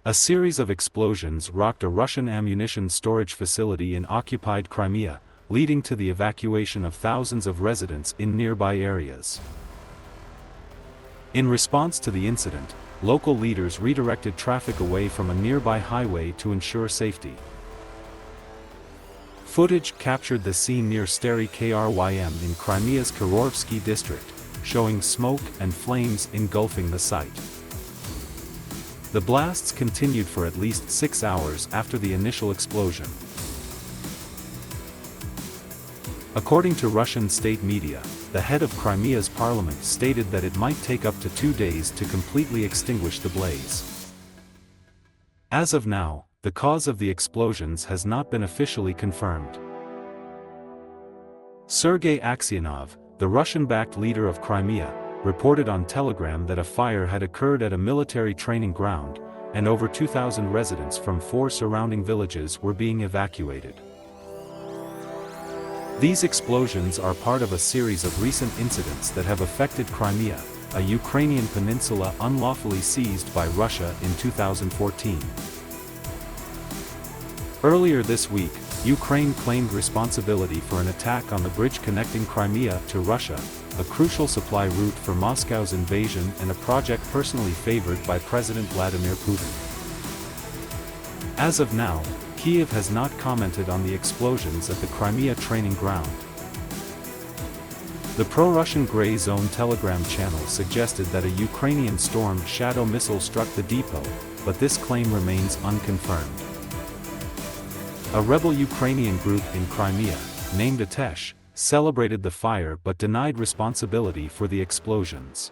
A series of explosions rocked a Russian ammunition storage facility in occupied Crimea, leading to the evacuation of thousands of residents in nearby areas. In response to the incident, local leaders redirected traffic away from a nearby highway to ensure safety. Footage captured the scene near Stary Krym in Crimea's Kirorvsky district, showing smoke and flames engulfing the site. The blasts continued for at least 6 hours after the initial explosion. According to Russian state media, the head of Crimea's parliament stated that it might take up to 2 days to completely extinguish the blaze. As of now, the cause of the explosions has not been officially confirmed. Sergei Aksyonov, the Russian-backed leader of Crimea, reported on Telegram that a fire had occurred at a military training ground, and over 2,000 residents from 4 surrounding villages were being evacuated. These explosions are part of a series of recent incidents that have affected Crimea, a Ukrainian peninsula unlawfully seized by Russia in 2014. Earlier this week, Ukraine claimed responsibility for an attack on the bridge connecting Crimea to Russia, a crucial supply route for Moscow's invasion and a project personally favored by President Vladimir Putin. As of now, Kyiv has not commented on the explosions at the Crimea training ground. The pro-Russian Grey Zone Telegram channel suggested that a Ukrainian Storm Shadow missile struck the depot, but this claim remains unconfirmed. A rebel Ukrainian group in Crimea, named Atesh, celebrated the fire but denied responsibility for the explosions.